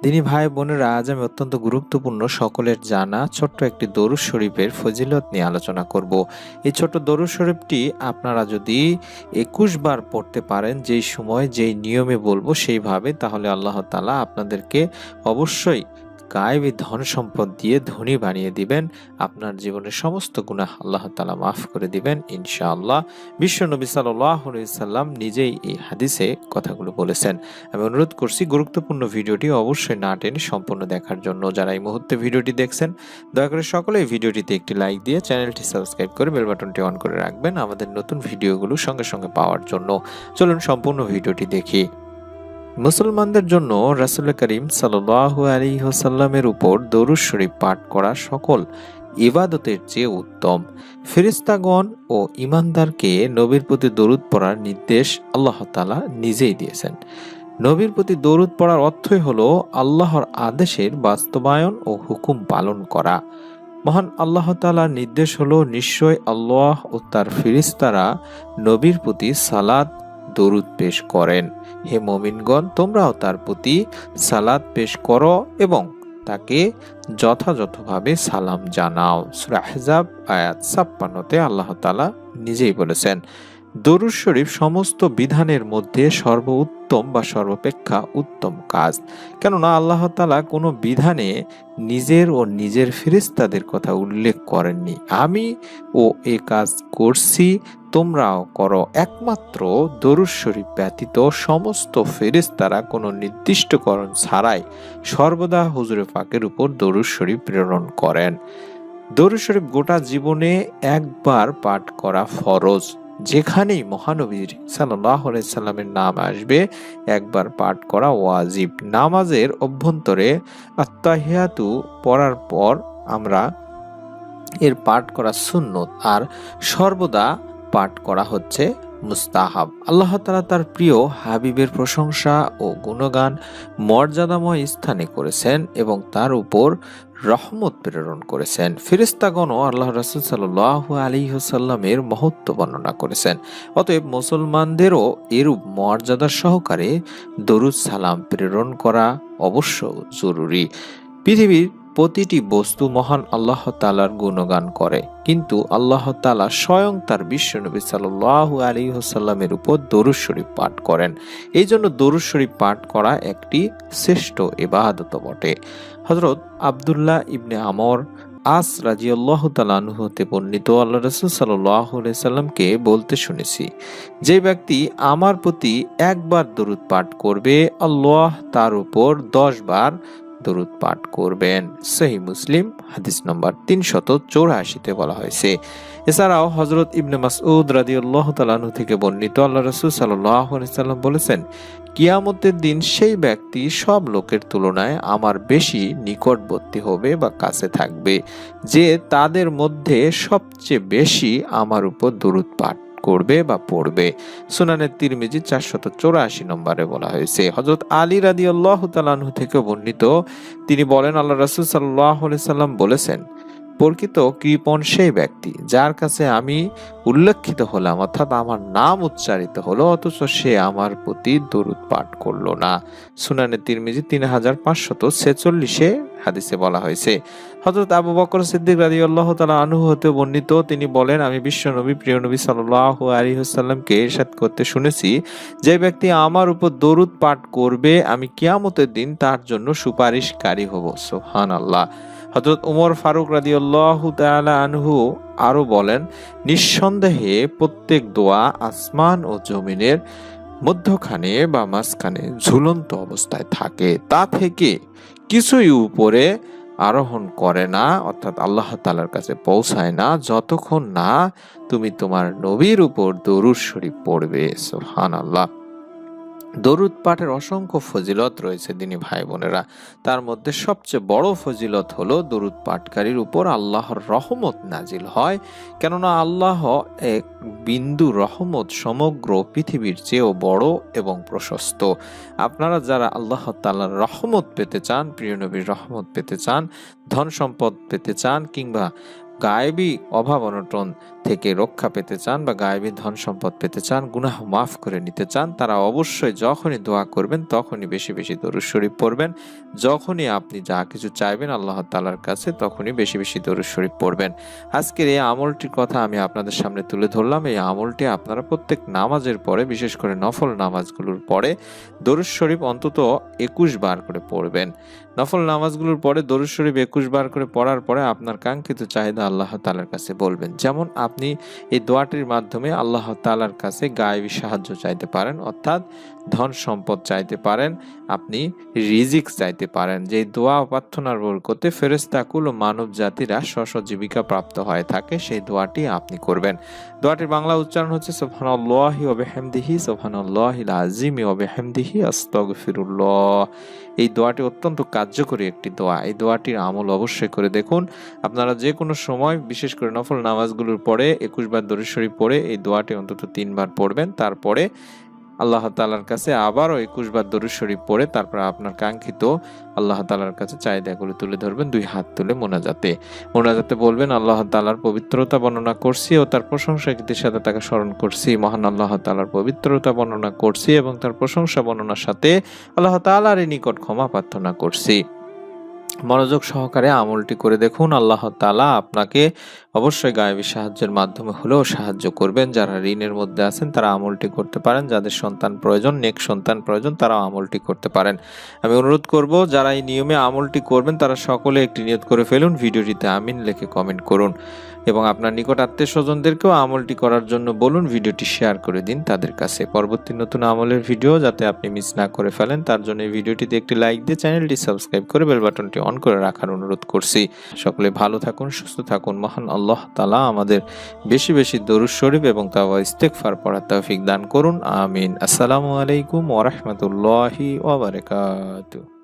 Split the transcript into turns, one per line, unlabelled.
দিনী ভাই বোনেরা, আজ আমি অত্যন্ত গুরুত্বপূর্ণ সকলের জানা ছোট্ট একটি দরুদ শরীফের ফজিলত নিয়ে আলোচনা করব। এই ছোট্ট দরুদ শরীফটি আপনারা যদি ২১ বার পড়তে পারেন, যেই সময় যেই নিয়মে বলবো সেইভাবে, তাহলে আল্লাহ তাআলা আপনাদেরকে অবশ্যই গায়েবী ধন সম্পদ দিয়ে ধনী বানিয়ে দিবেন। আপনার জীবনের সমস্ত গুনাহ আল্লাহ তাআলা মাফ করে দিবেন ইনশাআল্লাহ। বিশ্বনবী সাল্লাল্লাহু আলাইহি সাল্লাম নিজেই এই হাদিসে কথাগুলো বলেছেন। আমি অনুরোধ করছি গুরুত্বপূর্ণ ভিডিওটি অবশ্যই না টেনে সম্পূর্ণ দেখার জন্য। যারা এই মুহূর্তে ভিডিওটি দেখছেন, দয়া করে সকলে এই ভিডিওটিতে একটি লাইক দিয়ে চ্যানেলটি সাবস্ক্রাইব করে বেল বাটনটি অন করে রাখবেন আমাদের নতুন ভিডিওগুলো সঙ্গে সঙ্গে পাওয়ার জন্য। চলুন সম্পূর্ণ ভিডিওটি দেখি। মুসলমানদের জন্য রাসূল করিম সাল্লাল্লাহু আলাইহি ওয়াসাল্লামের উপর দরুদ শরীফ পাঠ করা সকল ইবাদতের চেয়ে উত্তম। ফেরেশতাগণ ও ঈমানদারকে নবীর প্রতি দরুদ পড়ার নির্দেশ আল্লাহ তাআলা নিজেই দিয়েছেন। নবীর প্রতি দরুদ পড়ার অর্থই হলো আল্লাহর আদেশের বাস্তবায়ন ও হুকুম পালন করা। মহান আল্লাহ তাআলার নির্দেশ হলো, নিশ্চয় আল্লাহ ও তার ফেরেশতারা নবীর প্রতি সালাত দরুদ পেশ করেন। হে মুমিনগণ, তোমরাও তার প্রতি সালাত পেশ করো এবং তাকে যথাযথভাবে সালাম জানাও। সূরা আহজাব আয়াত ৫৬-তে আল্লাহ তাআলা নিজেই বলেছেন। দরুদ শরীফ সমস্ত বিধানের মধ্যে সর্বোত্তম বা সর্বাপেক্ষা উত্তম কাজ। কেননা আল্লাহ তাআলা কোনো বিধানে নিজের ও নিজের ফেরেশতাদের কথা উল্লেখ করেননি। আমি ও এ কাজ করছি, তোমরাও করো। একমাত্র দরুদ শরীফ ব্যতীত সমস্ত ফেরেশতারা কোনো নির্দিষ্টকরণ ছাড়াই সর্বদা হুজুরে পাকের উপর দরুদ শরীফ প্রেরণ করেন। দরুদ শরীফ গোটা জীবনে একবার পাঠ করা ফরজ। যেখানেই মহানবীর সাল্লাল্লাহু আলাইহি সাল্লামের নাম আসবে, একবার পাঠ করা ওয়াজিব। নামাজের অভ্যন্তরে আত্তাহিয়াতু পড়ার পর আমরা এর পাঠ করা সুন্নত, আর সর্বদা পাঠ করা হচ্ছে মুস্তাহাব। আল্লাহ তাআলা তার প্রিয় হাবিবের প্রশংসা ও গুণগান মর্যাদাময় স্থানে করেছেন এবং তার উপর রহমত প্রেরণ করেছেন। ফেরেশতাগণও আল্লাহ রাসূল সাল্লাল্লাহু আলাইহি ওয়াসাল্লামের মহত্ব বর্ণনা করেছেন। অতএব মুসলমানদেরও এরূপ মর্যাদা সহকারে দরুদ সালাম প্রেরণ করা অবশ্য জরুরি। পৃথিবীর প্রতিটি বস্তু মহান আল্লাহ তাআলার গুণগান করে, কিন্তু আল্লাহ তাআলা স্বয়ং তার বিশ্বনবী সাল্লাল্লাহু আলাইহি ওয়াসাল্লামের উপর দরুদ শরীফ পাঠ করেন। এই জন্য দরুদ শরীফ পাঠ করা একটি শ্রেষ্ঠ ইবাদত বটে। হযরত আব্দুল্লাহ ইবনে আমর আস রাদিয়াল্লাহু তাআলা আনহু হতে বর্ণিত, আল্লাহ রাসূল সাল্লাল্লাহু আলাইহি সাল্লামকে বলতে শুনেছি, যে ব্যক্তি আমার প্রতি একবার দরুদ পাঠ করবে, আল্লাহ তার উপর ১০ বার দরুদ পাঠ করবেন। সহিহ মুসলিম হাদিস নম্বর ৩৮৪-তে বলা হয়েছে। এছাড়াও হযরত ইবনে মাসউদ রাদিয়াল্লাহু তাআলা আনহু থেকে বর্ণিত, আল্লাহ রাসূল সাল্লাল্লাহু আলাইহি সাল্লাম বলেছেন, কিয়ামতের দিন সেই ব্যক্তি সব লোকের তুলনায় আমার বেশি নিকটবর্তী হবে বা কাছে থাকবে, যে তাদের মধ্যে সবচেয়ে বেশি আমার উপর দরুদ পাঠ করবে বা পড়বে। সুনানে তিরমিজি ৪৮৪ নম্বরে বলা হয়েছে। হযরত আলী রাদিয়াল্লাহু তাআলা আনহু থেকে বর্ণিত, তিনি বলেন, আল্লাহ রাসূল সাল্লাল্লাহু আলাইহি সাল্লাম বলেছেন, প্রকৃত কৃপণ সেই ব্যক্তি যার কাছে আমি উল্লেখিত হলাম, অর্থাৎ আমার নাম উচ্চারিত হলো, অথচ সে আমার প্রতি দরুদ পাঠ করলো না। সুনানে তিরমিজি ৩৫৪৬ হাদিসে বলা হয়েছে। হযরত আবু বকর সিদ্দিক রাদিয়াল্লাহু তাআলা আনহু হতে বর্ণিত, তিনি বলেন, আমি বিশ্বনবী প্রিয় নবী সাল্লাল্লাহু আলাইহি ওয়াসাল্লামকে ইরশাদ করতে শুনেছি, যে ব্যক্তি আমার উপর দরুদ পাঠ করবে, আমি কিয়ামতের দিন তার জন্য সুপারিশকারী হব। সুবহানাল্লাহ। হযরত ওমর ফারুক রাদিয়াল্লাহু তাআলা আনহু আরো বলেন, নিঃসন্দেহে প্রত্যেক দোয়া আসমান ও জমিনের মধ্যখানে বা মাঝখানে ঝুলন্ত অবস্থায় থাকে, তা থেকে কিছুই উপরে আরোহণ করে না, অর্থাৎ আল্লাহ তাআলার কাছে পৌঁছায় না, যতক্ষণ না তুমি তোমার নবীর উপর দরুদ শরীফ পড়বে। সুবহানাল্লাহ। দরুদ পাঠের অসংখ্য ফজিলত রয়েছে দিনী ভাই বোনেরা। তার মধ্যে সবচেয়ে বড় ফজিলত হলো দরুদ পাঠকারীর উপর আল্লাহর রহমত নাজিল হয়। কেননা আল্লাহ এক বিন্দু রহমত সমগ্র পৃথিবীর চেয়েও বড় এবং প্রশস্ত। আপনারা যারা আল্লাহ তাআলার রহমত পেতে চান, প্রিয় নবীর রহমত পেতে চান, ধন সম্পদ পেতে চান, কিংবা গায়েবী অভাব অনটন থেকে রক্ষা পেতে চান বা গায়েবী ধন সম্পদ পেতে চান, গুনাহ মাফ করে নিতে চান, তারা অবশ্যই যখনই দোয়া করবেন তখনই বেশি বেশি দরুদ শরীফ পড়বেন। যখনই আপনি যা কিছু চাইবেন আল্লাহ তাআলার কাছে তখনই বেশি বেশি দরুদ শরীফ পড়বেন। আজকের এই আমলটির কথা আমি আপনাদের সামনে তুলে ধরলাম। এই আমলটি আপনারা প্রত্যেক নামাজের পরে, বিশেষ করে নফল নামাজগুলোর পরে দরুদ শরীফ অন্তত 21 বার করে পড়বেন। নফল নামাজগুলোর পরে দরুদ শরীফ 21 বার করে পড়ার পরে আপনার কাঙ্ক্ষিত চাহিদা আল্লাহ তাআলার কাছে বলবেন। যেমন আপনি এই দোয়াটির মাধ্যমে আল্লাহ তাআলার কাছে গায়েবী সাহায্য চাইতে পারেন, অর্থাৎ ধন সম্পদ চাইতে পারেন, আপনি রিজিক চাইতে পারেন। যে দোয়া ও প্রার্থনার বরকতে ফেরেশতাকুল ও মানব জাতিরা স্ব জীবিকা প্রাপ্ত হয়ে থাকে, সেই দোয়াটি আপনি করবেন। দোয়াটির বাংলা উচ্চারণ হচ্ছে সুবহানাল্লাহি ওয়া বিহামদিহি সুবহানাল্লাহিল আযীম ওয়া বিহামদিহি আস্তাগফিরুল্লাহ। এই দোয়াটি অত্যন্ত কার্যকরী একটি দোয়া। এই দোয়াটির আমল অবশ্যই করে দেখুন। আপনারা যে কোনো সময়, বিশেষ করে নফল নামাজগুলোর পরে 21 বার দরুদ শরীফ পড়ে এই দোয়াটি অন্তত 3 বার পড়বেন। তারপরে আল্লাহ তাআলার কাছে আবারও 21 বার দরুদ শরীফ পড়ে তারপর আপনার কাঙ্ক্ষিত আল্লাহ তাআলার কাছে চাহিদাগুলো তুলে ধরবেন 2 হাত তুলে মোনাজাতে বলবেন, আল্লাহ তাআলার পবিত্রতা বর্ণনা করছি ও তার প্রশংসা কীর্তির সাথে তাকে স্মরণ করছি। মহান আল্লাহ তাআলার পবিত্রতা বর্ণনা করছি এবং তার প্রশংসা বর্ণনার সাথে আল্লাহ তাআলার নিকট ক্ষমা প্রার্থনা করছি। মনোযোগ সহকারে আমলটি করে দেখুন। আল্লাহ তাআলা আপনাকে অবশ্যই গায়েবী সাহায্যের মাধ্যমে হলেও সাহায্য করবেন। যারা ঋণের মধ্যে আছেন তারা আমলটি করতে পারেন। যাদের সন্তান প্রয়োজন, নেক সন্তান প্রয়োজন, তারাও আমলটি করতে পারেন। আমি অনুরোধ করব যারা এই নিয়মে আমলটি করবেন তারা সকলে একটি নিয়ত করে ফেলুন, ভিডিওটিতে আমিন লিখে কমেন্ট করুন এবং আপনার নিকট আত্মীয় স্বজনদেরকেও আমলটি করার জন্য বলুন। ভিডিওটি শেয়ার করে দিন তাদের কাছে। পরবর্তী নতুন আমলের ভিডিও যাতে আপনি মিস না করে ফেলেন তার জন্য এই ভিডিওটিতে একটি লাইক দিয়ে চ্যানেলটি সাবস্ক্রাইব করে বেল বাটনটি অন করে রাখার অনুরোধ করছি। সকলে ভালো থাকুন, সুস্থ থাকুন। মহান আল্লাহ তাআলা আমাদের বেশি বেশি দরুদ শরীফ এবং তাওবা ইস্তেগফার পড়ার তৌফিক দান করুন। আমিন। আসসালামু আলাইকুম ওয়া রাহমাতুল্লাহি ওয়া বারাকাতুহু।